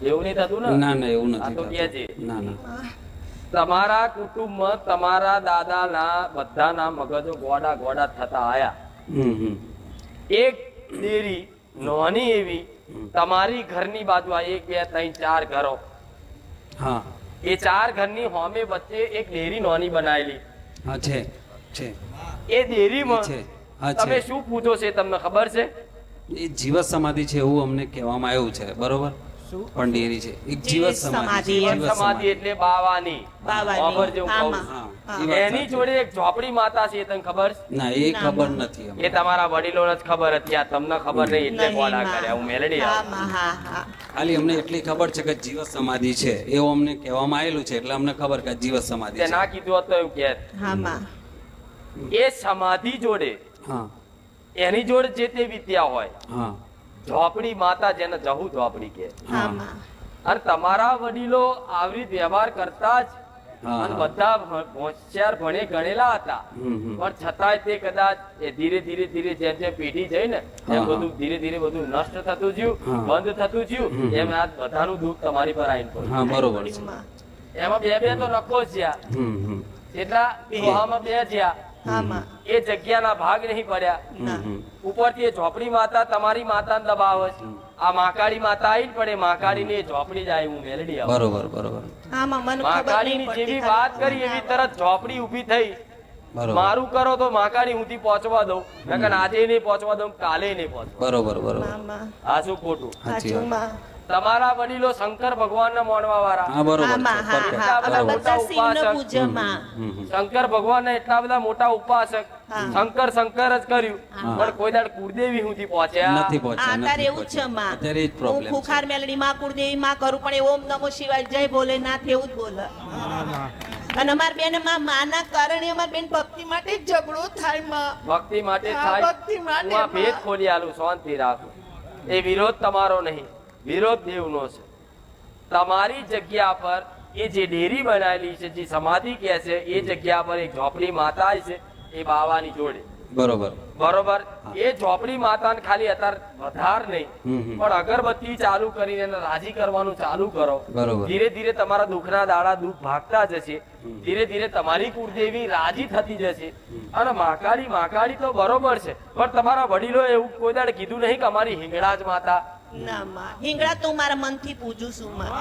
એવું નહીં થતું ને? ના ના એવું આ તો નથી કે થતું. છે ના ના તમારા કુટુંબમાં તમારા દાદાના બધાના મગજો ગોડા ગોડા થતા આયા. એક ડેરી નાની એવી તમારી ઘરની બાજુ આ 1 2 3 4 ઘરો, હા એ 4 ઘરની હોમે વચ્ચે એક ડેરી નાની બનાવેલી. હા છે એ ડેરીમાં છે હા તમે છે શું પૂછો છે તમને ખબર છે? એ જીવત સમાધિ છે એવું અમને કહેવામાં આવ્યું છે, બરોબર? પણ ડેરી છે એક જીવત સમાધિ છે. જીવન સમાધિ એટલે બાવાની. ખબર છે હું કહું? હા, એ વાત એની સાચી. જોડે એક ઝોપડી માતા છે, તને ખબર છે? ના એ ખબર નથી અમને. એ તમારા વડીલોને જ ખબર હતી, આ તમને ખબર નહીં એટલે ગોળા કર્યા. હું મેલડી આવું. ખાલી અમને એટલી ખબર છે કે જીવત સમાધિ છે એવું અમને કહેવામાં આવેલું છે, એટલે અમને ખબર કે આ જીવત સમાધિ તે છે. ના કીધું હોત તો એવું કહેત. એ સમાધિ જોડે હા એની જોડે જે તે વિદ્યા હોય, હા ઝોપડી માતા જેને જહુ ઝોપડી કે, હા અને તમારા વડીલો આવી વ્યવહાર કરતા જ હા, અને હા. બધા હોશિયાર ભણે ગણેલા હતા. હમ. પણ છતાંય તે કદાચ એ ધીરે ધીરે ધીરે જેમ જેમ પેઢી જઈ ને હા, એમ હા. બધું ધીરે ધીરે બધું નષ્ટ થતું ગયું, હા. બંધ થતું ગયું. એમ આ બધાનું દુઃખ તમારી પર આવીને પડ્યું. હા બરોબર છે. એમાં બે બે તો નખો જ જ્યાં હમ. એટલા દોહામાં બે જ્યાં એ જગ્યાના ભાગ નહીં પડ્યા. ઉપરથી એ ઝોપડી માતા તમારી માતાને દબાવે છે. આ મહાકાળી માતા આવી પડે, મહાકાળીની એ ઝોપડી જ આવી. હું મેલડી આવું. બરોબર બરોબર મહાકાળીની જેવી વાત કરી એવી તરત ઝોપડી ઊભી થઈ. બરોબર મારું કરો તો મહાકાળી સુધી પહોંચવા દઉં, નકર આજે નહીં પહોંચવા દઉં, કાલે નહીં પહોંચવા. બરોબર બરોબર આ શું ખોટું? સાચી વાત. તમારા વડીલો શંકર ભગવાનને માનવા વાળા, હા બરોબર છે. Perfect. એટલા બધા બરોબર. મોટા ઉપાસક, શંકર ભગવાનના એટલા બધા મોટા ઉપાસક, શંકર શંકર જ કર્યું, પણ કોઈ દાડ કુળદેવી સુધી પહોંચ્યા નથી પહોંચ્યા, અત્યારે નથી એવું જ છે પહોંચ્યા. માં. અત્યારે એ જ હું પ્રોબ્લેમ છે. ખુખાર મેલડી માં કુળદેવી માં કરું પણ એ ઓમ નમો શિવાય જય ભોલેનાથ એવું જ બોલે. અને અમાર બેન માના કારણે અમાર બેન ભક્તિ માટે જ ઝઘડો થાય માં. ભક્તિ માટે હા, થાય. ભક્તિ માટે હું આ ભેદ ખોલી આલું, શાંતિ રાખો. એ વિરોધ તમારો નહીં, વિરોધ દેવનો છે. તમારી જગ્યા પર એ જે ડેરી બનાવેલી છે, જે સમાધિ કહે છે, એ જગ્યા પર એક ઝોપડી માતા છે, એ બાવાની જોડે. બરોબર. બરોબર. એ ઝોપડી માતાને ખાલી અત્યારે વધાર નહીં, પણ અગરબત્તી ચાલુ કરીને એને રાજી કરવાનું ચાલુ કરો. બરોબર. ધીરે ધીરે તમારા દુઃખના દાડા દુઃખ ભાગતા જશે. ધીરે ધીરે તમારી કુળદેવી રાજી થતી જશે. અને મહાકાળી તો બરોબર છે, પણ તમારા વડીલો એવું કોઈ દાડે કીધું નહીં કે અમારી હિંગળાજ માતા. ના માં, હિંગળા તો હું મારા મનથી પૂજું છું માં.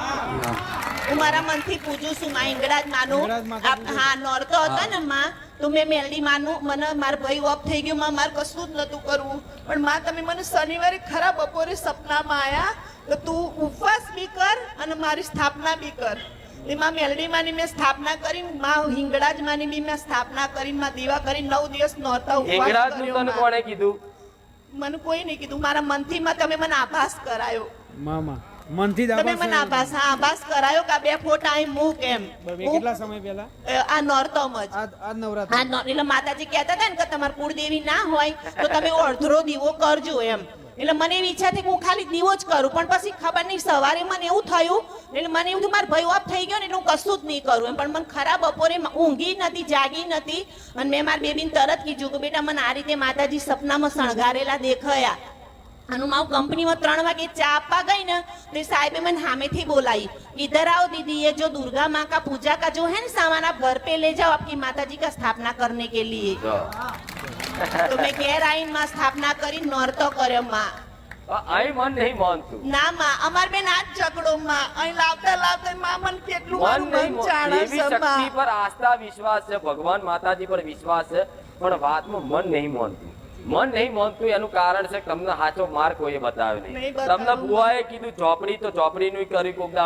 હું મારા મનથી પૂજું છું માં, હિંગળા જ માનું. હા, નોરતો હતો ને માં, તો મેં મેલડી માનું. મને મારા ભાઈ ઓફ થઈ ગયો માં, મારે કશું જ નતું કરવું. પણ માં તમે મને શનિવારે ખરા બપોરે સપનામાં આયા તો તું ઉપવાસ બી કર અને મારી સ્થાપના બી કર. એમાં મેલડી માની મેં સ્થાપના કરી, માં હિંગળા જ માની બી મેં સ્થાપના કરીને માં દીવા કરી 9 દિવસ નોરતા ઉપવાસ હિંગળાજ નું કર્યો તને માં. કોણે કીધું? મને કોઈ નહીં કીધું, મારા મનથી માં તમે મને આભાસ કરાયો. મામા મનથી જ તમે મને આભાસ આભાસ કરાયો કે આ 2 ફોટા અહીં મૂક એમ. કેટલા સમય પહેલા આ નોરતોમાં જ. આ નવરાત્રી એટલે માતાજી કહેતા હતા ને કે તમારે કુળદેવી ના હોય તો તમે અડધો દીવો કરજો એમ. એટલે મને એવી ઈચ્છા થઈ કે હું ખાલી દીવો જ કરું, પણ પછી ખબર નહીં સવારે મને એવું થયું, એટલે મને એવું થયું મારો ભાઈ ઓફ થઈ ગયો ને એટલે હું કશું જ નહીં કરું એમ. પણ મને ખરા બપોરે ઊંઘી નથી, જાગી નથી, અને મેં મારી બેબીને તરત કીધું કે બેટા મને આ રીતે માતાજી સપનામાં શણગારેલા દેખાયા. અને હું મારું કંપનીમાં 3 વાગે ચા આપવા ગઈ ને તો સાહેબે મને સામેથી બોલાવી, इधर आओ दीदी, ये जो दुर्गा माँ का पूजा का जो है ना सामान आप घर पे ले जाओ आपकी माताजी का स्थापना करने के लिए. तो मैं ઘેર આવીને માં સ્થાપના કરી નોરતો કર્યો માં. અહીં મન નહીં માનતું. ના માં, અમાર બેન આ જ ઝઘડો માં. અહીં લાવતા લાવતા માં મને કેટલું મારું મન દેવી ચાણસ શક્તિ માં. પર આસ્થા વિશ્વાસ છે, ભગવાન માતાજી પર વિશ્વાસ છે, પણ વાતમાં મન નહીં માનતું. મન નહીં માનતું એનું કારણ છે કે તમને સાચો માર્ગ કોઈએ બતાવ્યો નહીં. નહીં બતાવ્યો. તમને બુઆએ કીધું ઝોપડી તો ઝોપડીનું કર્યું કોક દાડો